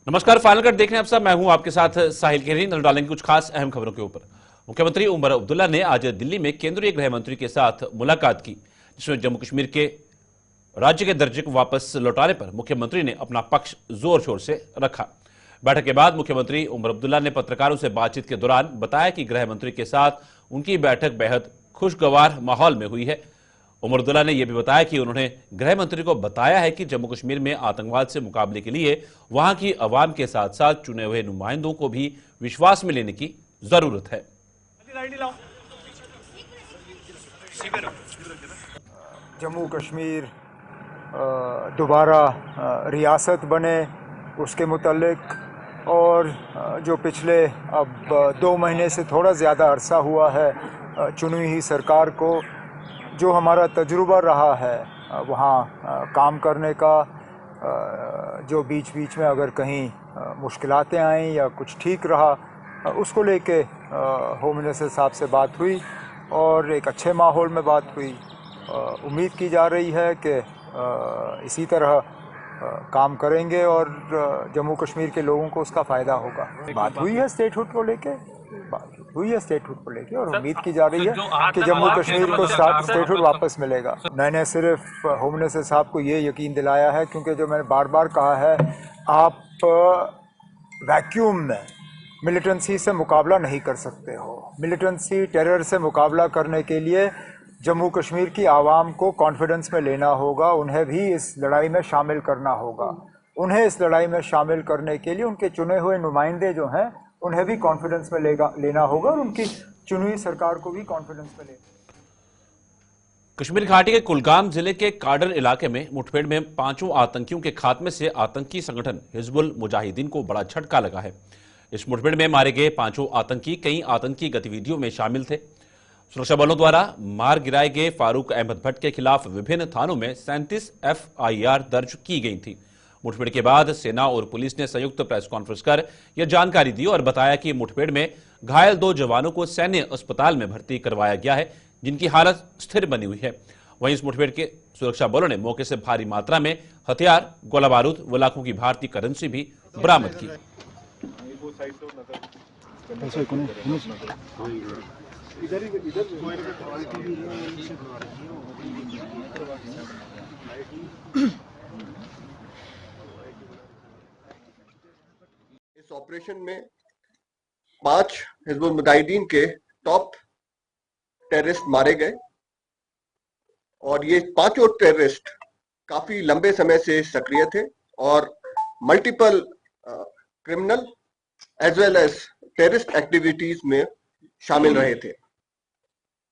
नमस्कार, final cut देख रहे हैं आप सब। मैं हूं आपके साथ साहिल खेरी। नजर डालेंगे कुछ खास अहम खबरों के ऊपर। मुख्यमंत्री उमर अब्दुल्ला ने आज दिल्ली में केंद्रीय गृह मंत्री के साथ मुलाकात की, जिसमें जम्मू कश्मीर के राज्य के दर्जे को वापस लौटाने पर मुख्यमंत्री ने अपना पक्ष जोर शोर से रखा। बैठक के बाद मुख्यमंत्री उमर अब्दुल्ला ने पत्रकारों से बातचीत के दौरान बताया कि गृह मंत्री के साथ उनकी बैठक बेहद खुशगवार माहौल में हुई है। उमर अब्दुल्ला ने यह भी बताया कि उन्होंने गृह मंत्री को बताया है कि जम्मू कश्मीर में आतंकवाद से मुकाबले के लिए वहां की अवाम के साथ साथ चुने हुए नुमाइंदों को भी विश्वास में लेने की जरूरत है। जम्मू कश्मीर दोबारा रियासत बने उसके मुतल्लिक और जो पिछले अब 2 महीने से थोड़ा ज़्यादा अरसा हुआ है चुनी हुई सरकार को जो हमारा तजुर्बा रहा है वहाँ काम करने का, जो बीच बीच में अगर कहीं मुश्किलातें आईं या कुछ ठीक रहा, उसको लेके होम मिनिस्टर साहब से बात हुई और एक अच्छे माहौल में बात हुई। उम्मीद की जा रही है कि इसी तरह काम करेंगे और जम्मू कश्मीर के लोगों को उसका फ़ायदा होगा। बात हुई है स्टेटहुड को लेके, और उम्मीद की जा रही है कि जम्मू कश्मीर को स्टेटहुड वापस मिलेगा। मैंने सिर्फ होम मिनिस्टर साहब को ये यकीन दिलाया है, क्योंकि जो मैंने बार बार कहा है, आप वैक्यूम में मिलिटेंसी से मुकाबला नहीं कर सकते हो। मिलिटेंसी टेरर से मुकाबला करने के लिए जम्मू कश्मीर की आवाम को कॉन्फिडेंस में लेना होगा, उन्हें भी इस लड़ाई में शामिल करना होगा। उन्हें इस लड़ाई में शामिल करने के लिए उनके चुने हुए नुमाइंदे जो हैं उन्हें भी कॉन्फिडेंस में लेना होगा और उनकी चुनी हुई सरकार को भी कॉन्फिडेंस में लेना। कश्मीर घाटी के कुलगाम जिले के काडर इलाके में मुठभेड़ में 5 आतंकियों के खात्मे से आतंकी संगठन हिजबुल मुजाहिदीन को बड़ा झटका लगा है। इस मुठभेड़ में मारे गए 5 आतंकी कई आतंकी गतिविधियों में शामिल थे। सुरक्षा बलों द्वारा मार गिराए गए फारूक अहमद भट्ट के खिलाफ विभिन्न थानों में 37 FIR दर्ज की गई थी। मुठभेड़ के बाद सेना और पुलिस ने संयुक्त प्रेस कॉन्फ्रेंस कर यह जानकारी दी और बताया कि मुठभेड़ में घायल 2 जवानों को सैन्य अस्पताल में भर्ती करवाया गया है, जिनकी हालत स्थिर बनी हुई है। वहीं इस मुठभेड़ के सुरक्षा बलों ने मौके से भारी मात्रा में हथियार, गोला बारूद व लाखों की भारतीय करेंसी भी बरामद की। इस ऑपरेशन में 5 हिजबुल मुजाहिदीन के टॉप टेररिस्ट मारे गए और ये 5 टेररिस्ट काफी लंबे समय से सक्रिय थे और multiple criminal as well as terrorist activities में शामिल रहे थे।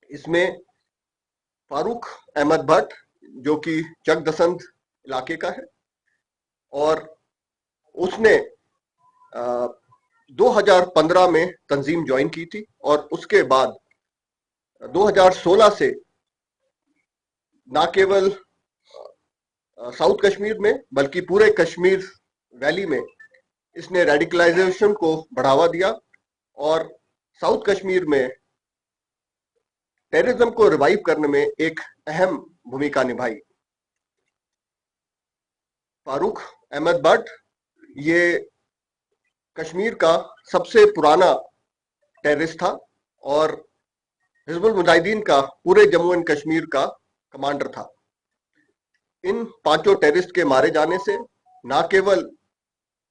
इसमें फारूक अहमद भट्ट जो कि चकदसंत इलाके का है और उसने 2015 में तंजीम ज्वाइन की थी और उसके बाद 2016 से ना केवल साउथ कश्मीर में बल्कि पूरे कश्मीर वैली में इसने रेडिकलाइजेशन को बढ़ावा दिया और साउथ कश्मीर में टेररिज्म को रिवाइव करने में एक अहम भूमिका निभाई। फारूक अहमद भट्ट ये कश्मीर का सबसे पुराना टेररिस्ट था और हिजबुल मुजाहिदीन का पूरे जम्मू एंड कश्मीर का कमांडर था। इन 5 टेररिस्ट के मारे जाने से न केवल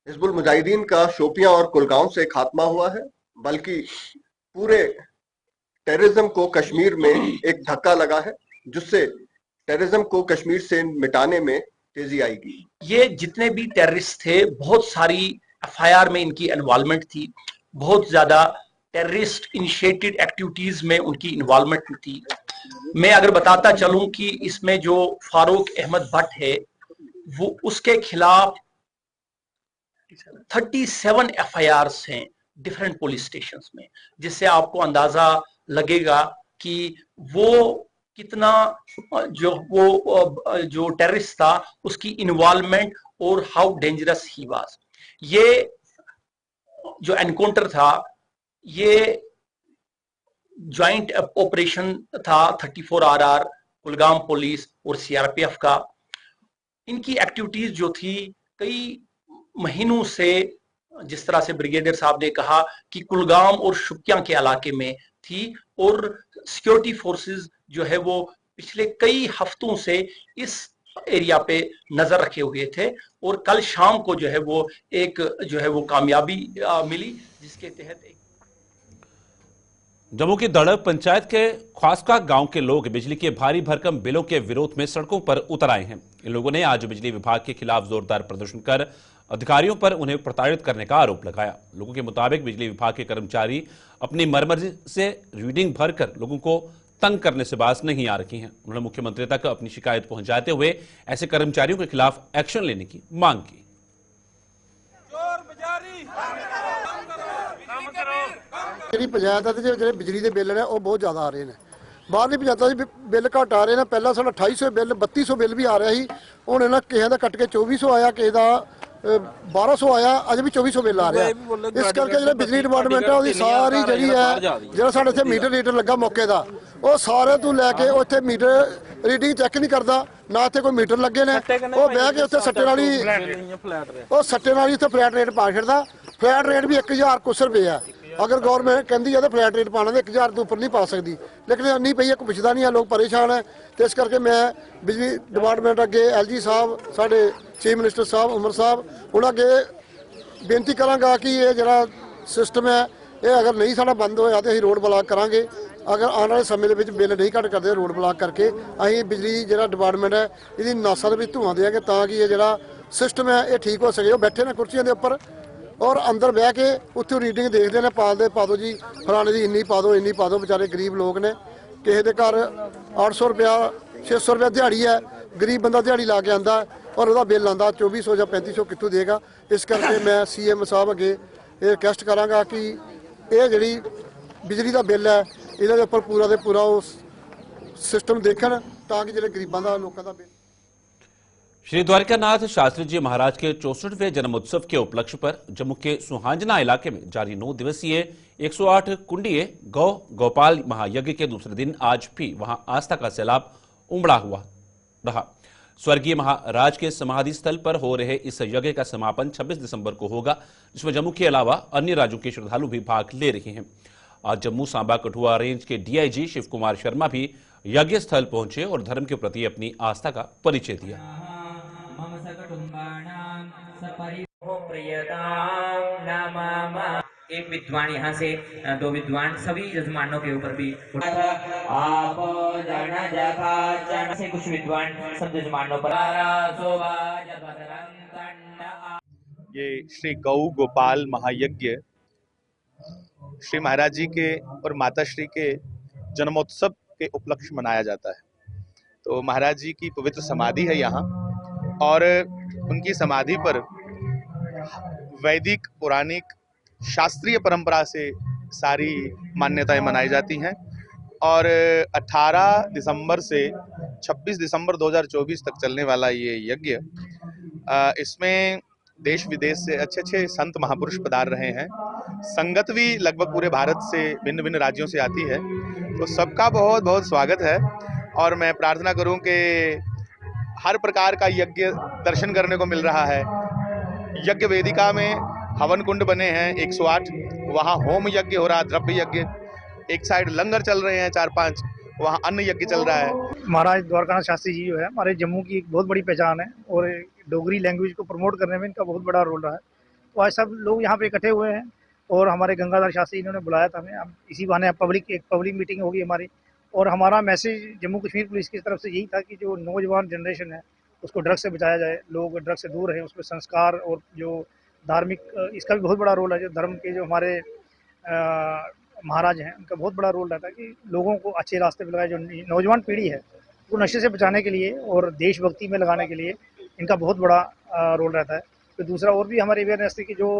हिजबुल मुजाहिदीन का शोपियां और कुलगांव से खात्मा हुआ है, बल्कि पूरे टेररिज्म को कश्मीर में एक धक्का लगा है, जिससे टेररिज्म को कश्मीर से मिटाने में तेजी आएगी। ये जितने भी टेररिस्ट थे, बहुत सारी FIR में इनकी इन्वॉल्वमेंट थी, बहुत ज्यादा टेररिस्ट इनिशिएटेड एक्टिविटीज में उनकी इन्वॉल्वमेंट थी। मैं अगर बताता चलूं कि इसमें जो फारूक अहमद भट्ट है वो उसके खिलाफ 37 FIRs हैं डिफरेंट पुलिस स्टेशंस में, जिससे आपको अंदाजा लगेगा कि वो कितना जो टेररिस्ट था उसकी इन्वॉल्वमेंट और हाउ डेंजरस ही वाज। ये जो एनकाउंटर था ये ज्वाइंट ऑपरेशन था 34RR कुलगाम पुलिस और CRPF का। इनकी एक्टिविटीज जो थी कई महीनों से, जिस तरह से ब्रिगेडियर साहब ने कहा कि कुलगाम और शुपियां के इलाके में थी और सिक्योरिटी फोर्सेस जो है वो पिछले कई हफ्तों से इस एरिया पे नजर रखे हुए थे और कल शाम को जो है वो एक जो है वो कामयाबी मिली, जिसके तहत जम्मू की दड़ब पंचायत के ख्वास्का गांव के लोग बिजली के भारी भरकम बिलों के विरोध में सड़कों पर उतर आए हैं। इन लोगों ने आज बिजली विभाग के खिलाफ जोरदार प्रदर्शन कर अधिकारियों पर उन्हें प्रताड़ित करने का आरोप लगाया। लोगों के मुताबिक बिजली विभाग के कर्मचारी अपनी मरमर्जी से रीडिंग भरकर लोगों को तंग करने से बाज नहीं आ रही हैं। उन्होंने मुख्यमंत्री तक अपनी शिकायत पहुंचाते हुए ऐसे कर्मचारियों के खिलाफ एक्शन लेने की मांग की। ਜਿਹੜੀ ਪੰਚਾਇਤ ਹੈ ਤੇ ਜਿਹੜੇ ਬਿਜਲੀ ਦੇ ਬਿੱਲ ਨੇ ਉਹ ਬਹੁਤ ਜ਼ਿਆਦਾ ਆ ਰਹੇ ਨੇ। ਬਾਹਰਲੀ ਪੰਚਾਇਤਾਂ ਦੇ ਬਿੱਲ ਘੱਟ ਆ ਰਹੇ ਨੇ। ਪਹਿਲਾਂ ਸਾਡਾ 2800 ਬਿੱਲ 3200 ਬਿੱਲ ਵੀ ਆ ਰਿਹਾ ਸੀ। ਹੁਣ ਇਹਨਾਂ ਕਿਸੇ ਦਾ ਕੱਟ ਕੇ 2400 ਆਇਆ, ਕਿਸੇ ਦਾ 1200 ਆਇਆ, ਅਜੇ ਵੀ 2400 ਬਿੱਲ ਆ ਰਿਹਾ। ਇਸ ਕਰਕੇ ਜਿਹੜਾ ਬਿਜਲੀ ਡਿਪਾਰਟਮੈਂਟ ਹੈ ਉਹਦੀ ਸਾਰੀ ਜਿਹੜੀ ਹੈ, ਜਿਹੜਾ ਸਾਡੇ ਇੱਥੇ ਮੀਟਰ ਰੀਡਰ ਲੱਗਾ ਮੌਕੇ ਦਾ, ਉਹ ਸਾਰੇ ਤੋਂ ਲੈ ਕੇ ਉੱਥੇ ਮੀਟਰ ਰੀਡਿੰਗ ਚੈੱਕ ਨਹੀਂ ਕਰਦਾ, ਨਾ ਇੱਥੇ ਕੋਈ ਮੀਟਰ ਲੱਗੇ ਨੇ। ਉਹ ਬਹਿ ਕੇ ਉੱਥੇ ਸੱਟੇ ਨਾਲ ਹੀ ਉੱਥੇ ਫਲੈਟ ਰੇਟ ਪਾ ਛੱਡਦਾ। ਫਲੈਟ ਰੇਟ ਵੀ 1000 ਕੁਛ ਰੁਪਏ ਆ। अगर गवर्नमेंट कहती है तो फ्लैट रेट पाना 1000 तो उपर नहीं पा सकती, लेकिन नहीं पई है, कोई पुछदा नहीं है, लोग परेशान है। तो इस करके मैं बिजली डिपार्टमेंट अगे LG साहब, साढ़े चीफ मिनिस्टर साहब उमर साहब उन्होंने अगे बेनती करांगा कि ये जरा सिस्टम है ये अगर नहीं साड़ा बंद होया तो असीं रोड ब्लॉक करांगे। अगर आने वाले समय के बिल नहीं घट करते रोड ब्लॉक करके असीं बिजली जो डिपार्टमेंट है इसकी नासा के धुआं देंगे ताकि ये जरा सिस्टम है ये ठीक हो सके। वो बैठे ने कुर्सियों के उपर और अंदर बह के उत्थे रीडिंग देखते हैं, पा दो जी फलाने की इन्नी पा दो। बेचारे गरीब लोग ने, किसी के घर 800 रुपया 600 रुपया दिहाड़ी है, गरीब बंदा दिहाड़ी ला के आंदा और वह बिल आता 2400 या 3500 कितों देगा। इस करके मैं CM साहब अगे ये रिक्वेस्ट करांगा कि ये जी बिजली का बिल है इहदे उपर पूरा दे पूरा सिस्टम देखन ताकि जो गरीबों का लोगों का बिल। श्री द्वारिकानाथ शास्त्री जी महाराज के 64वें जन्मोत्सव के उपलक्ष्य पर जम्मू के सुहांजना इलाके में जारी 9 दिवसीय 108 कुंडीय गोपाल महायज्ञ के दूसरे दिन आज भी वहां आस्था का सैलाब उमड़ा हुआ रहा। स्वर्गीय महाराज के समाधि स्थल पर हो रहे इस यज्ञ का समापन 26 दिसंबर को होगा, जिसमें जम्मू के अलावा अन्य राज्यों के श्रद्धालु भी भाग ले रहे हैं। आज जम्मू सांबा कठुआ रेंज के DIG शिव कुमार शर्मा भी यज्ञ स्थल पहुंचे और धर्म के प्रति अपनी आस्था का परिचय दिया। एक विद्वान यहाँ से 2 विद्वान सभी यजमानों के ऊपर भी से कुछ विद्वान सब यजमानों पर। ये श्री गौ गोपाल महायज्ञ श्री महाराज जी के और माता श्री के जन्मोत्सव के उपलक्ष्य मनाया जाता है। तो महाराज जी की पवित्र समाधि है यहाँ और उनकी समाधि पर वैदिक पौराणिक शास्त्रीय परंपरा से सारी मान्यताएं मनाई जाती हैं और 18 दिसंबर से 26 दिसंबर 2024 तक चलने वाला ये यज्ञ, इसमें देश विदेश से अच्छे संत महापुरुष पधार रहे हैं। संगत भी लगभग पूरे भारत से भिन्न भिन्न राज्यों से आती है, तो सबका बहुत बहुत स्वागत है। और मैं प्रार्थना करूं कि हर प्रकार का यज्ञ दर्शन करने को मिल रहा है। यज्ञ वेदिका में हवन कुंड बने हैं 108, वहाँ होम यज्ञ हो रहा, द्रव्य यज्ञ, एक साइड लंगर चल रहे हैं 4-5, वहाँ अन्न यज्ञ चल रहा है। महाराज द्वारकानाथ शास्त्री जी जो है हमारे जम्मू की एक बहुत बड़ी पहचान है और डोगरी लैंग्वेज को प्रमोट करने में इनका बहुत बड़ा रोल रहा है। तो आज सब लोग यहाँ पे इकट्ठे हुए हैं और हमारे गंगाधर शास्त्री इन्होंने बुलाया था हमें। हम इसी बहाने पब्लिक मीटिंग होगी हमारी और हमारा मैसेज जम्मू कश्मीर पुलिस की तरफ से यही था कि जो नौजवान जनरेशन है उसको ड्रग्स से बचाया जाए, लोग ड्रग्स से दूर रहें, उसमें संस्कार और जो धार्मिक, इसका भी बहुत बड़ा रोल है। जो धर्म के जो हमारे महाराज हैं उनका बहुत बड़ा रोल रहता है कि लोगों को अच्छे रास्ते पर लगाए। जो नौजवान पीढ़ी है वो नशे से बचाने के लिए और देशभक्ति में लगाने के लिए इनका बहुत बड़ा रोल रहता है। तो दूसरा और भी हमारी अवेयरनेस थी कि जो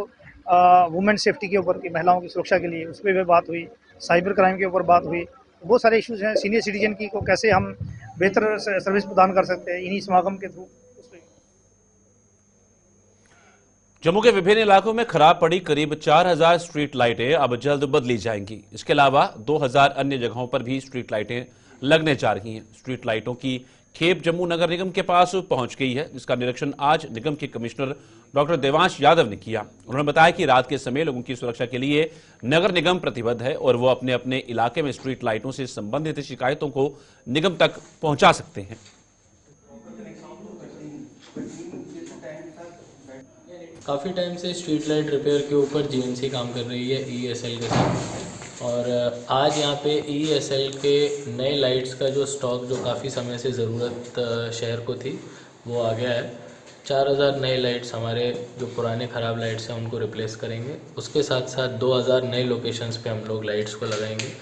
वुमेन सेफ्टी के ऊपर, की महिलाओं की सुरक्षा के लिए, उस पर भी बात हुई। साइबर क्राइम के ऊपर बात हुई। बहुत सारे इश्यूज हैं। सीनियर सिटीजन की को कैसे हम बेहतर सर्विस प्रदान कर सकते हैं इन्हीं समागम के थ्रू। जम्मू के विभिन्न इलाकों में खराब पड़ी करीब 4000 स्ट्रीट लाइटें अब जल्द बदली जाएंगी। इसके अलावा 2000 अन्य जगहों पर भी स्ट्रीट लाइटें लगने जा रही हैं। स्ट्रीट लाइटों की खेप जम्मू नगर निगम के पास पहुंच गई है, जिसका निरीक्षण आज निगम के कमिश्नर डॉक्टर देवांश यादव ने किया। उन्होंने बताया कि रात के समय लोगों की सुरक्षा के लिए नगर निगम प्रतिबद्ध है और वो अपने अपने इलाके में स्ट्रीट लाइटों से संबंधित शिकायतों को निगम तक पहुंचा सकते हैं। काफ़ी टाइम से स्ट्रीट लाइट रिपेयर के ऊपर जीएनसी काम कर रही है ईएसएल के साथ, और आज यहाँ पे ईएसएल के नए लाइट्स का जो स्टॉक जो काफ़ी समय से ज़रूरत शहर को थी वो आ गया है। 4000 नए लाइट्स हमारे जो पुराने ख़राब लाइट्स हैं उनको रिप्लेस करेंगे। उसके साथ साथ 2000 नए लोकेशंस पे हम लोग लाइट्स को लगाएंगे,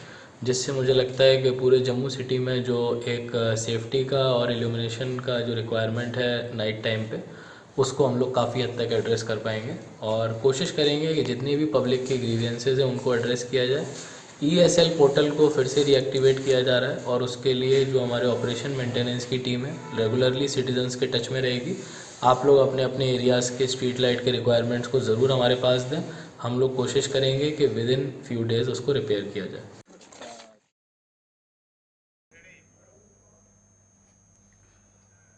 जिससे मुझे लगता है कि पूरे जम्मू सिटी में जो एक सेफ्टी का और इल्यूमिनेशन का जो रिक्वायरमेंट है नाइट टाइम पे, उसको हम लोग काफ़ी हद तक एड्रेस कर पाएंगे और कोशिश करेंगे कि जितनी भी पब्लिक की ग्रीवेंसेज हैं उनको एड्रेस किया जाए। ईएसएल पोर्टल को फिर से रीएक्टिवेट किया जा रहा है और उसके लिए जो हमारे ऑपरेशन मेंटेनेंस की टीम है रेगुलरली सिटीजन्स के टच में रहेगी। आप लोग अपने अपने एरियाज़ के स्ट्रीट लाइट के रिक्वायरमेंट्स को ज़रूर हमारे पास दें। हम लोग कोशिश करेंगे कि विद इन फ्यू डेज़ उसको रिपेयर किया जाए।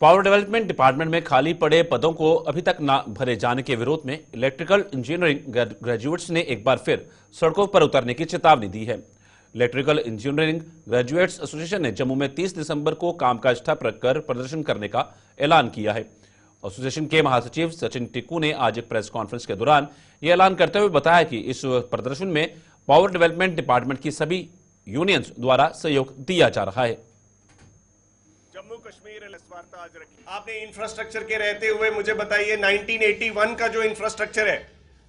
पावर डेवलपमेंट डिपार्टमेंट में खाली पड़े पदों को अभी तक न भरे जाने के विरोध में इलेक्ट्रिकल इंजीनियरिंग ग्रेजुएट्स ने एक बार फिर सड़कों पर उतरने की चेतावनी दी है। इलेक्ट्रिकल इंजीनियरिंग ग्रेजुएट्स एसोसिएशन ने जम्मू में 30 दिसंबर को कामकाज ठप रखकर प्रदर्शन करने का ऐलान किया है। एसोसिएशन के महासचिव सचिन टिक्कू ने आज एक प्रेस कॉन्फ्रेंस के दौरान यह ऐलान करते हुए बताया कि इस प्रदर्शन में पावर डेवलपमेंट डिपार्टमेंट की सभी यूनियंस द्वारा सहयोग दिया जा रहा है। जम्मू कश्मीर वार्ता आज रखी। आपने इंफ्रास्ट्रक्चर के रहते हुए मुझे बताइए 1981 का जो इंफ्रास्ट्रक्चर है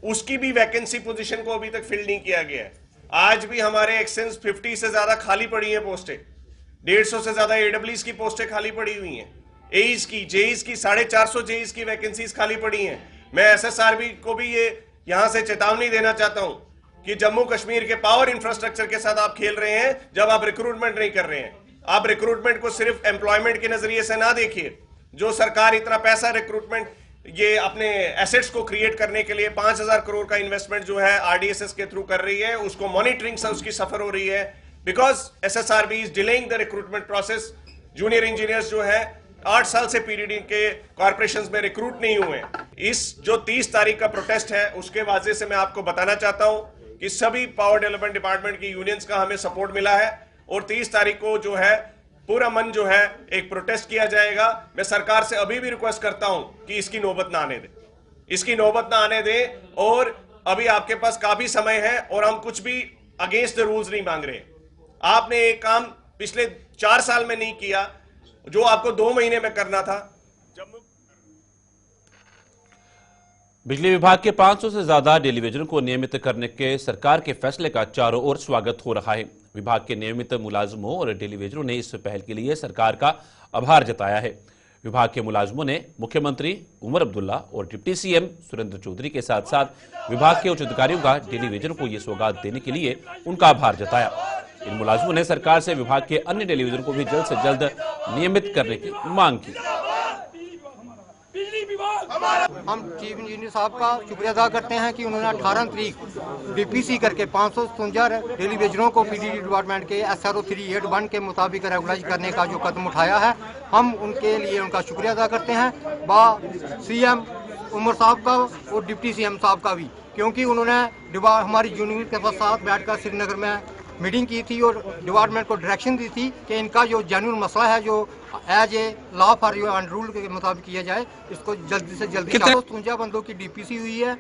उसकी भी वैकेंसी पोजीशन को अभी तक फिल नहीं किया गया है। आज भी हमारे एक्सेंस 50 से ज्यादा खाली पड़ी है पोस्टें, 150 से ज्यादा एडब्ल्यूज की पोस्टें खाली पड़ी हुई हैं, एईज की, जेईज की 450 जेईज की वैकेंसीज खाली पड़ी हैं। मैं एसएसआरबी को भी ये यहां से चेतावनी देना चाहता हूं कि जम्मू कश्मीर के पावर इंफ्रास्ट्रक्चर के साथ आप खेल रहे हैं जब आप रिक्रूटमेंट नहीं कर रहे हैं। आप रिक्रूटमेंट को सिर्फ एम्प्लॉयमेंट के नजरिए से ना देखिए। जो सरकार इतना पैसा रिक्रूटमेंट ये अपने एसेट्स को क्रिएट करने के लिए 5000 करोड़ का इन्वेस्टमेंट जो है आरडीएसएस के थ्रू कर रही है, उसको मॉनिटरिंग से उसकी सफर हो रही है because SSRB is delaying the recruitment process. Junior engineers जो है 8 साल से पीडीडी के कॉर्पोरेशंस में रिक्रूट नहीं हुए। इस जो 30 तारीख का प्रोटेस्ट है उसके वजह से मैं आपको बताना चाहता हूं कि सभी पावर डेवलपमेंट डिपार्टमेंट की यूनियंस का हमें सपोर्ट मिला है और 30 तारीख को जो है पूरा मन जो है एक प्रोटेस्ट किया जाएगा। मैं सरकार से अभी भी रिक्वेस्ट करता हूं कि इसकी नौबत ना आने दे, इसकी नौबत ना आने दे। और अभी आपके पास काफी समय है और हम कुछ भी अगेंस्ट द रूल्स नहीं मांग रहे। आपने एक काम पिछले 4 साल में नहीं किया जो आपको 2 महीने में करना था। बिजली विभाग के 500 से ज्यादा टेलीविजन को नियमित करने के सरकार के फैसले का चारों ओर स्वागत हो रहा है। विभाग के नियमित मुलाजमों और टेलीविजनों ने इस पहल के लिए सरकार का आभार जताया है। विभाग के मुलाजमों ने मुख्यमंत्री उमर अब्दुल्ला और डिप्टी सीएम सुरेंद्र चौधरी के साथ साथ विभाग के उच्च अधिकारियों का टेलीविजन को यह सौगात देने के लिए उनका आभार जताया। इन मुलाजमों ने सरकार से विभाग के अन्य टेलीविजन को भी जल्द से जल्द नियमित करने की मांग की। हम चीफ इंजीनियर साहब का शुक्रिया अदा करते हैं कि उन्होंने 18 तारीख बीपीसी करके 557 टेलीविजनों को पीडीडी डिपार्टमेंट के SRO 381 के मुताबिक रेगुलाइज करने का जो कदम उठाया है, हम उनके लिए उनका शुक्रिया अदा करते हैं। सीएम उमर साहब का और डिप्टी सीएम साहब का भी, क्योंकि उन्होंने हमारी यूनियन के साथ बैठकर श्रीनगर में मीटिंग की थी और डिपार्टमेंट को डायरेक्शन दी थी कि इनका जो जेन्युइन मसला है जो as a law for you and rule के मुताबिक किया जाए, इसको जल्दी से जल्दी। 53 बंदों की डीपीसी हुई है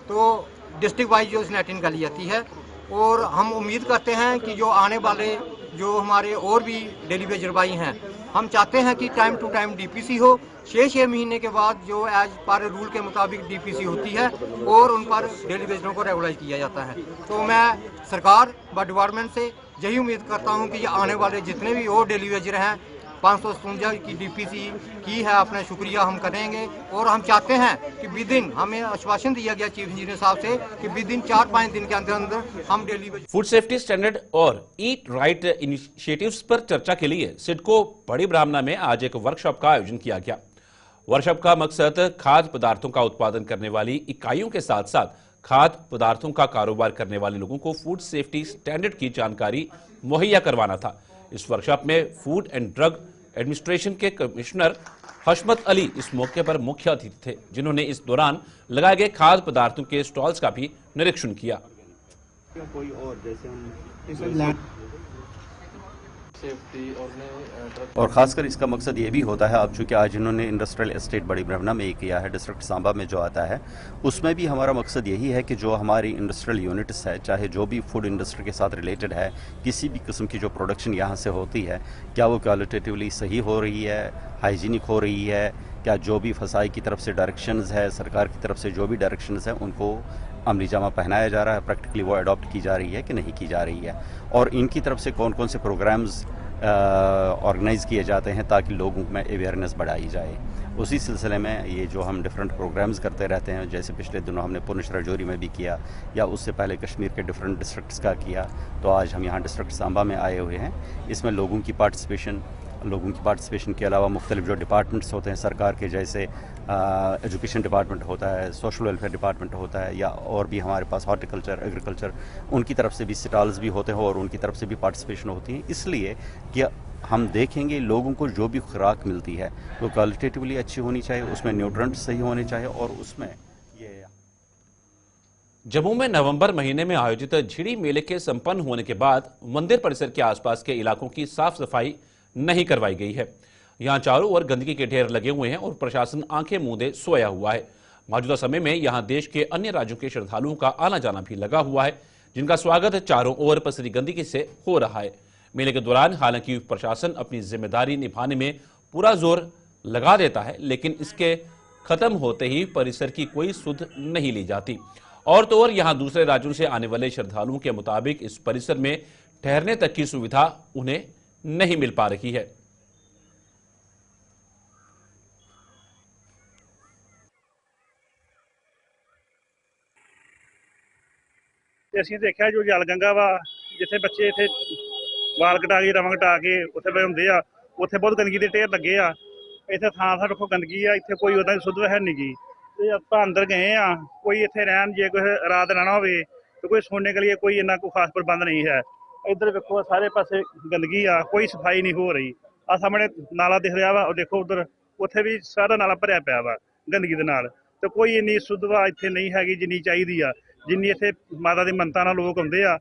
तो डिस्ट्रिक्ट वाइज जो इसने अटेंड कर ली जाती है और हम उम्मीद करते हैं कि जो आने वाले जो हमारे और भी टेलीविजन भाई हैं, हम चाहते हैं कि टाइम टू टाइम डीपीसी हो। 6 महीने के बाद जो एज पर रूल के मुताबिक डीपीसी होती है और उन पर टेलीविजनों को रेगुलाइज किया जाता है। तो मैं सरकार व डिपार्टमेंट से यही उम्मीद करता हूं कि आने वाले जितने भी और टेलीविजन हैं 557 की डीपीसी की है, अपना शुक्रिया हम करेंगे। और हम चाहते हैं कि विदिन, हमें आश्वासन दिया गया चीफ इंजीनियर साहब से कि विदिन 4-5 दिन के अंदर अंदर हम टेलीविजन फूड सेफ्टी स्टैंडर्ड और ईट राइट इनिशिएटिव्स पर चर्चा के लिए सिडको बड़ी ब्राह्मणा में आज एक वर्कशॉप का आयोजन किया गया। वर्कशॉप का मकसद खाद्य पदार्थों का उत्पादन करने वाली इकाइयों के साथ साथ खाद्य पदार्थों का कारोबार करने वाले लोगों को फूड सेफ्टी स्टैंडर्ड की जानकारी मुहैया करवाना था। इस वर्कशॉप में फूड एंड ड्रग एडमिनिस्ट्रेशन के कमिश्नर हशमत अली इस मौके पर मुख्य अतिथि थे, जिन्होंने इस दौरान लगाए गए खाद्य पदार्थों के स्टॉल्स का भी निरीक्षण किया। कोई और जैसे और ख़ासकर इसका मकसद ये भी होता है, अब चूँकि आज इन्होंने इंडस्ट्रियल एस्टेट बड़ी ब्रह्मना में किया है, डिस्ट्रिक्ट सांबा में जो आता है, उसमें भी हमारा मकसद यही है कि जो हमारी इंडस्ट्रियल यूनिट्स है, चाहे जो भी फूड इंडस्ट्री के साथ रिलेटेड है, किसी भी किस्म की जो प्रोडक्शन यहाँ से होती है, क्या वो क्वालिटेटिवली सही हो रही है, हाइजीनिक हो रही है, क्या जो भी फसाई की तरफ से डायरेक्शंस है, सरकार की तरफ से जो भी डायरेक्शंस हैं, उनको अमली जामा पहनाया जा रहा है, प्रैक्टिकली वो अडॉप्ट की जा रही है कि नहीं की जा रही है, और इनकी तरफ से कौन कौन से प्रोग्राम्स ऑर्गेनाइज़ किए जाते हैं ताकि लोगों में अवेयरनेस बढ़ाई जाए। उसी सिलसिले में ये जो हम डिफरेंट प्रोग्राम्स करते रहते हैं, जैसे पिछले दिनों हमने पुंछ राजौरी में भी किया, या उससे पहले कश्मीर के डिफरेंट डिस्ट्रिक्ट्स का किया, तो आज हम यहाँ डिस्ट्रिक्ट सांबा में आए हुए हैं। इसमें लोगों की पार्टिसिपेशन के अलावा मुख्तलिफ जो डिपार्टमेंट्स होते हैं सरकार के, जैसे एजुकेशन डिपार्टमेंट होता है, सोशल वेलफेयर डिपार्टमेंट होता है, या और भी हमारे पास हॉर्टिकल्चर, एग्रीकल्चर, उनकी तरफ से भी स्टॉल्स भी होते हैं और उनकी तरफ से भी पार्टिसिपेशन होती है। इसलिए कि हम देखेंगे लोगों को जो भी खुराक मिलती है वो क्वालिटेटिवली अच्छी होनी चाहिए, उसमें न्यूट्रेंट्स सही होने चाहिए, और उसमें ये जम्मू में नवंबर महीने में आयोजित झिड़ी मेले के संपन्न होने के बाद मंदिर परिसर के आसपास के इलाकों की साफ सफाई नहीं करवाई गई है। यहां चारों ओर गंदगी के ढेर लगे हुए हैं और प्रशासन आंखें मूंदे सोया हुआ है। मौजूदा समय में यहां देश के अन्य राज्यों के श्रद्धालुओं का आना जाना भी लगा हुआ है, जिनका स्वागत चारों ओर पसरी गंदगी से हो रहा है। मेले के दौरान हालांकि प्रशासन अपनी जिम्मेदारी निभाने में पूरा जोर लगा देता है, लेकिन इसके खत्म होते ही परिसर की कोई सुध नहीं ली जाती। और तो और यहां दूसरे राज्यों से आने वाले श्रद्धालुओं के मुताबिक इस परिसर में ठहरने तक की सुविधा उन्हें नहीं मिल पा रही है। ਅਸੀਂ ਦੇਖਿਆ ਜੋ ਜਲ ਗੰਗਾ ਵਾ, ਜਿੱਥੇ ਬੱਚੇ ਇੱਥੇ ਵਾਲ ਕਟਾ ਕੇ ਰਵਾਂ ਕਟਾ ਕੇ ਉੱਥੇ ਪਏ ਹੁੰਦੇ ਆ, ਉੱਥੇ ਬਹੁਤ ਗੰਦਗੀ ਦੇ ਢੇਰ ਲੱਗੇ ਆ। ਇੱਥੇ ਥਾਂ ਥਾਂ ਵੇਖੋ ਗੰਦਗੀ ਆ, ਇੱਥੇ ਕੋਈ ਉਦਾਂ ਦੀ ਸੁੱਧ ਹੈ ਨਹੀਂ ਗੀ। ਤੇ ਆਪਾਂ ਅੰਦਰ ਗਏ ਆ, ਕੋਈ ਇੱਥੇ ਰਹਿਣ, ਜੇ ਕੋਈ ਰਾਤ ਰਹਿਣਾ ਹੋਵੇ ਤੇ ਕੋਈ ਸੋने के लिए कोई ਇੰਨਾ ਕੋਈ ਖਾਸ ਪ੍ਰਬੰਧ ਨਹੀਂ ਹੈ। ਇੱਧਰ ਵੇਖੋ ਸਾਰੇ ਪਾਸੇ ਗੰਦਗੀ ਆ, ਕੋਈ ਸਫਾਈ ਨਹੀਂ ਹੋ ਰਹੀ। ਆ ਸਾਹਮਣੇ ਨਾਲਾ ਦਿਖ ਰਿਹਾ ਵਾ, ਉਹ ਦੇਖੋ ਉਧਰ, ਉੱਥੇ ਵੀ ਸਾਰਾ ਨਾਲਾ ਭਰਿਆ ਪਿਆ ਵਾ ਗੰਦਗੀ ਦੇ ਨਾਲ। ਤੇ ਕੋਈ ਇੰਨੀ ਸੁੱਧਵਾ ਇੱਥੇ ਨਹੀਂ ਹੈਗੀ ਜਿੰਨੀ ਚਾਹੀਦੀ ਆ, ਜਿੰਨੀ ਇੱਥੇ ਮਾਤਾ ਦੀ ਮੰਨਤਾਂ ਨਾਲ ਲੋਕ ਆਉਂਦੇ ਆ,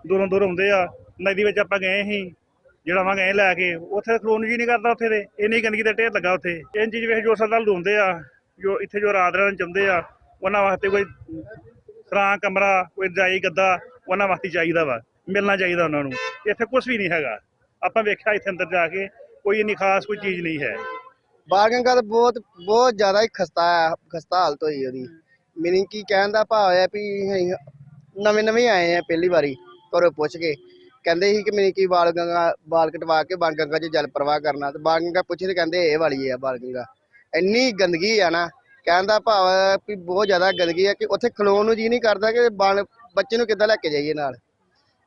ਦੂਰੋਂ ਦੂਰ ਆਉਂਦੇ ਆ। ਨਦੀ ਵਿੱਚ ਆਪਾਂ ਗਏ ਸੀ, ਜਿਹੜਾ ਵਾ ਗਏ ਲੈ ਕੇ, ਉੱਥੇ ਖਲੋਣ ਜੀ ਨਹੀਂ ਕਰਦਾ, ਉੱਥੇ ਦੇ ਇੰਨੀ ਗੰਦਗੀ ਦਾ ਢੇਰ ਲੱਗਾ। ਉੱਥੇ ਇਹ ਚੀਜ਼ ਵੇਖ ਜੋ ਸਰਦਾਰ ਹੁੰਦੇ ਆ, ਜੋ ਇੱਥੇ ਜੋ ਰਾਤ ਰਹਿਣਾ ਚਾਹੁੰਦੇ ਆ, ਉਹਨਾਂ ਵਾਸਤੇ ਕੋਈ ਸਰਾਂ ਕਮਰਾ, ਕੋਈ ਰਜਾਈ ਗੱਦਾ ਉਹਨਾਂ ਵਾਸਤੇ ਚਾਹੀਦਾ ਵਾ, ਮਿਲਣਾ ਚਾਹੀਦਾ ਉਹਨਾਂ ਨੂੰ। ਇੱਥੇ ਕੁਝ ਵੀ ਨਹੀਂ ਹੈਗਾ। ਆਪਾਂ ਵੇਖਿਆ ਇੱਥੇ ਅੰਦਰ ਜਾ ਕੇ, ਕੋਈ ਇੰਨੀ ਖਾਸ ਕੋਈ ਚੀਜ਼ ਨਹੀਂ ਹੈ। ਬਾਲਗੰਗਾ ਤਾਂ ਬਹੁਤ ਜ਼ਿਆਦਾ ਹੀ ਖਸਤਾ ਹਾਲਤ ਹੋਈ ਉਹਦੀ। ਮੀਨਿੰਗ ਕੀ ਕਹਿਣ ਦਾ ਭਾਵ ਹੈ ਵੀ ਨਵੇਂ ਆਏ ਆ, ਪਹਿਲੀ ਵਾਰੀ ਘਰੋਂ ਪੁੱਛ ਕੇ ਕਹਿੰਦੇ ਸੀ ਕਿ ਮੀਨਿੰਗ ਕੀ ਬਾਲ ਕਟਵਾ ਕੇ ਬਾਲਗੰਗਾ 'ਚ ਜਲ ਪ੍ਰਵਾਹ ਕਰਨਾ, ਤੇ ਬਾਲਗੰਗਾ ਪੁੱਛੇ ਤੇ ਕਹਿੰਦੇ ਇਹ ਵਾਲੀ ਹੈ ਬਾਲਗੰਗਾ। ਇੰਨੀ ਗੰਦਗੀ ਆ ਨਾ, ਕਹਿਣ ਦਾ ਭਾਵ ਹੈ ਵੀ ਬਹੁਤ ਜ਼ਿਆਦਾ ਗੰਦਗੀ ਹੈ ਕਿ ਉੱਥੇ ਖਲੋਣ ਨੂੰ ਜੀ ਨਹੀਂ ਕਰਦਾ ਕਿ ਬੱਚੇ ਨੂੰ ਕਿੱਦਾਂ ਲੈ ਕੇ ਜਾਈਏ ਨਾਲ।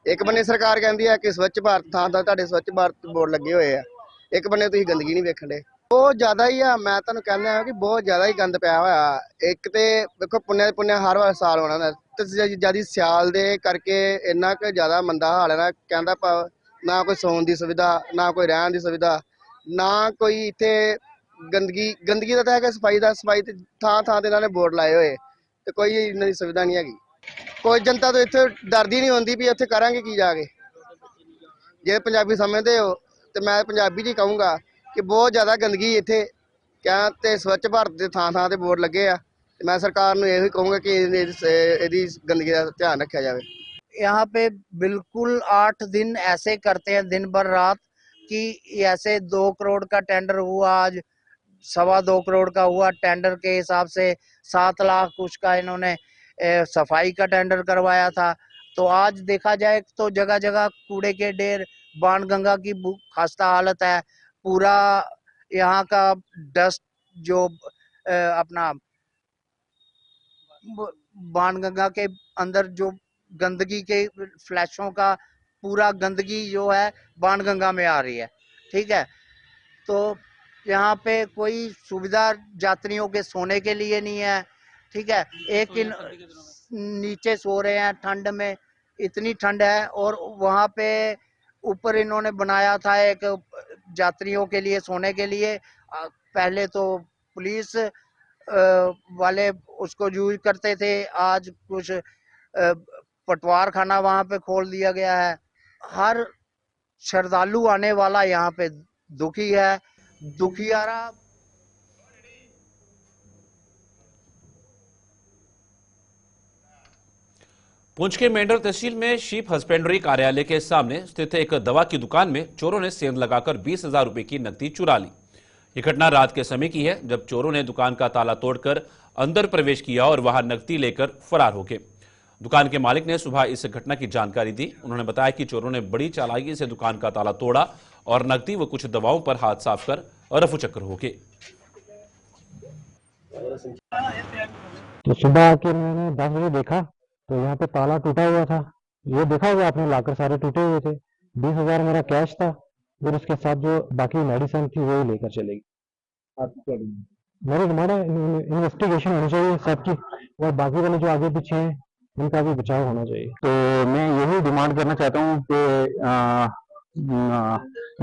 ਇੱਕ ਬੰਨੇ ਸਰਕਾਰ ਕਹਿੰਦੀ ਹੈ ਕਿ ਸਵੱਛ ਭਾਰਤ ਥਾਂ ਤੁਹਾਡੇ ਸਵੱਛ ਭਾਰਤ ਬੋਰਡ ਲੱਗੇ ਹੋਏ ਆ, ਇੱਕ ਬੰਨੇ ਤੁਸੀਂ ਗੰਦਗੀ ਨਹੀਂ ਵੇਖਣ ਦੇ। ਬਹੁਤ ਜ਼ਿਆਦਾ ਹੀ ਆ, ਮੈਂ ਤੁਹਾਨੂੰ ਕਹਿੰਦਾ ਕਿ ਬਹੁਤ ਜ਼ਿਆਦਾ ਹੀ ਗੰਦ ਪਿਆ ਹੋਇਆ। ਇੱਕ ਤੇ ਵੇਖੋ ਪੁੰਨਿਆ ਹਰ ਵਾਰ ਸਾਲ ਹੋਣਾ, ਤੇ ਜਿਆਦਾ ਸਿਆਲ ਦੇ ਕਰਕੇ ਇੰਨਾ ਕੁ ਜ਼ਿਆਦਾ ਮੰਦਾ ਹਾਲ ਹੈ ਨਾ, ਕਹਿੰਦਾ ਭਾਵ ਨਾ ਕੋਈ ਸੌਣ ਦੀ ਸੁਵਿਧਾ, ਨਾ ਕੋਈ ਰਹਿਣ ਦੀ ਸੁਵਿਧਾ, ਨਾ ਕੋਈ ਇੱਥੇ ਗੰਦਗੀ ਦਾ ਤਾਂ ਹੈਗਾ, ਸਫਾਈ ਤੇ ਥਾਂ ਤੇ ਇਹਨਾਂ ਨੇ ਬੋਰਡ ਲਾਏ ਹੋਏ, ਤੇ ਕੋਈ ਇਹਨਾਂ ਦੀ ਸੁਵਿਧਾ ਨਹੀਂ ਹੈਗੀ। ਕੋਈ ਜਨਤਾ ਤੋਂ ਇੱਥੇ ਡਰਦੀ ਨਹੀਂ ਹੁੰਦੀ ਵੀ ਇੱਥੇ ਕਰਾਂਗੇ ਕੀ ਜਾ ਕੇ। ਜੇ ਪੰਜਾਬੀ ਸਮਝਦੇ ਹੋ ਤੇ ਮੈਂ ਪੰਜਾਬੀ 'ਚ ਹੀ ਕਹੂੰਗਾ ਕਿ ਬਹੁਤ ਜ਼ਿਆਦਾ ਗੰਦਗੀ ਇੱਥੇ ਕਿਆ, ਤੇ ਸਵੱਛ ਭਾਰਤ ਦੇ ਥਾਂ ਤੇ ਬੋਰਡ ਲੱਗੇ ਆ, ਤੇ ਮੈਂ ਸਰਕਾਰ ਨੂੰ ਇਹੋ ਕਹੂੰਗਾ ਕਿ ਇਹਦੀ ਗੰਦਗੀ ਦਾ ਧਿਆਨ ਰੱਖਿਆ ਜਾਵੇ। यहाँ पे बिल्कुल 8 दिन ऐसे करते हैं, दिन भर रात, कि ऐसे 2 करोड़ का टेंडर हुआ, आज 2.25 करोड़ का हुआ टेंडर के हिसाब से। 7 लाख कुछ का इन्होंने सफाई का टेंडर करवाया था। तो आज देखा जाए तो जगह जगह कूड़े के ढेर, बाणगंगा की खस्ता हालत है। पूरा यहाँ का डस्ट जो अपना बाणगंगा के अंदर जो गंदगी के फ्लैशों का पूरा गंदगी जो है बाणगंगा में आ रही है, ठीक है। तो यहाँ पे कोई सुविधा यात्रियों के सोने के लिए नहीं है, ठीक है। एक नीचे सो रहे हैं ठंड में, इतनी ठंड है। और वहाँ पे ऊपर इन्होंने बनाया था एक यात्रियों के लिए सोने के लिए। पहले तो पुलिस वाले उसको यूज करते थे, आज कुछ पटवार खाना वहां पे खोल दिया गया है। हर श्रद्धालु आने वाला यहाँ पे दुखी है, दुखियारा। पुंछ के मेंढर तहसील में शीप हस्बेंड्री कार्यालय के सामने स्थित एक दवा की दुकान में चोरों ने सेंध लगाकर 20,000 रुपए की नकदी चुरा ली। ये घटना रात के समय की है, जब चोरों ने दुकान का ताला तोड़कर अंदर प्रवेश किया और वहां नकदी लेकर फरार हो गए। दुकान के मालिक ने सुबह इस घटना की जानकारी दी। उन्होंने बताया कि चोरों ने बड़ी चालाकी से दुकान का ताला तोड़ा और नकदी व कुछ दवाओं पर हाथ साफ कर रफूचक्कर हो गए। तो सुबह आके मैंने 10 बजे देखा तो यहाँ पे ताला टूटा हुआ था। ये देखा हुआ आपने, लाकर सारे टूटे हुए थे। 20,000 मेरा कैश था और उसके साथ जो बाकी मेडिसिन थी वही लेकर चलेगी। हमारा इन्वेस्टिगेशन होनी चाहिए सबकी, और बाकी वाले जो आगे पीछे हैं उनका भी बचाव होना चाहिए। तो मैं यही डिमांड करना चाहता हूँ कि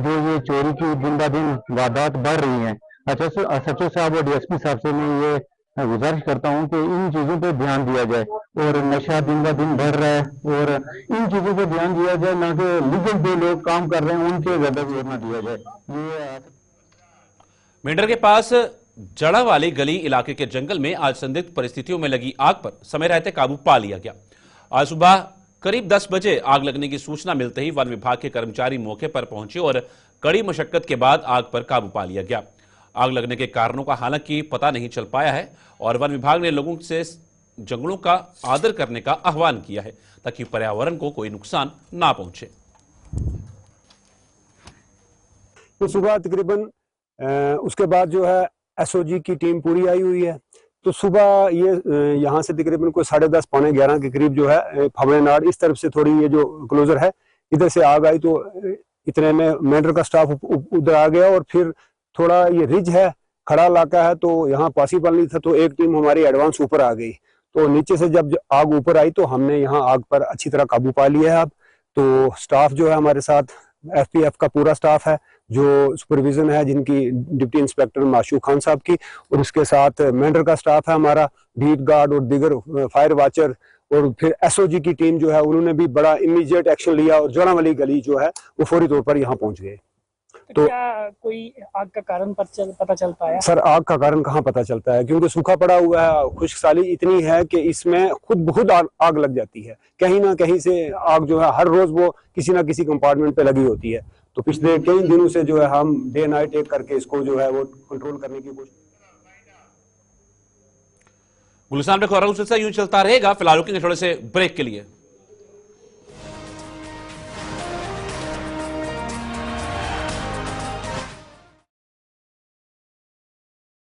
जो ये चोरी की दिन ब दिन वारदात बढ़ रही है, SHO साहब और DSP साहब से मैं ये गुजारिश करता हूँ कि इन चीज़ों पे ध्यान दिया जाए। और नशा दिन ब दिन बढ़ रहा है और इन चीज़ों पे ध्यान दिया जाए, ना कि लीगल जो लोग काम कर रहे हैं उनके ज़्यादा जोर ना दिया जाए। मेंढर के पास जड़ावाली गली इलाके के जंगल में आज संदिग्ध परिस्थितियों में लगी आग पर समय रहते काबू पा लिया गया। आज सुबह करीब 10 बजे आग लगने की सूचना मिलते ही वन विभाग के कर्मचारी मौके पर पहुंचे और कड़ी मशक्कत के बाद आग पर काबू पा लिया गया। आग लगने के कारणों का हालांकि पता नहीं चल पाया है और वन विभाग ने लोगों से जंगलों का आदर करने का आह्वान किया है ताकि पर्यावरण को कोई नुकसान ना पहुंचे। तो सुबह तकरीबन उसके बाद जो है SOG की टीम पूरी आई हुई है। तो सुबह ये यहाँ से तकरीबन कोई 10:30 पौने 11 के करीब जो है फवड़ेनाड़ इस तरफ से थोड़ी ये जो क्लोजर है इधर से आग आई। तो इतने में मेंढर का स्टाफ उधर आ गया और फिर थोड़ा ये रिज है, खड़ा इलाका है, तो यहाँ पॉसिबल नहीं था। तो एक टीम हमारी एडवांस ऊपर आ गई। तो नीचे से जब आग ऊपर आई तो हमने यहाँ आग पर अच्छी तरह काबू पा लिया है। अब तो स्टाफ जो है हमारे साथ FPF का पूरा स्टाफ है, जो सुपरविजन है जिनकी डिप्टी इंस्पेक्टर माशूक खान साहब की, और उसके साथ मेंढर का स्टाफ है हमारा, बीट गार्ड और दीगर फायर वॉचर, और फिर SOG की टीम जो है उन्होंने भी बड़ा इमीडिएट एक्शन लिया और जड़ावाली गली जो है वो फौरी तौर पर यहाँ पहुंच गए। तो क्या कोई आग का कारण पता चल पाया? सर आग का कारण कहाँ पता चलता है, क्योंकि सूखा पड़ा हुआ है। खुशकसाली इतनी है कि इसमें खुद आग लग जाती है। कहीं ना कहीं से आग जो है हर रोज वो किसी ना किसी कंपार्टमेंट पे लगी होती है। तो पिछले कई दिनों से जो है हम डे नाइट एक करके इसको जो है वो कंट्रोल करने की कोशिश। गुलिस्तान में खबरों का सिलसिला यूं चलता रहेगा। फिलहाल रुकेंगे थोड़े से ब्रेक के लिए।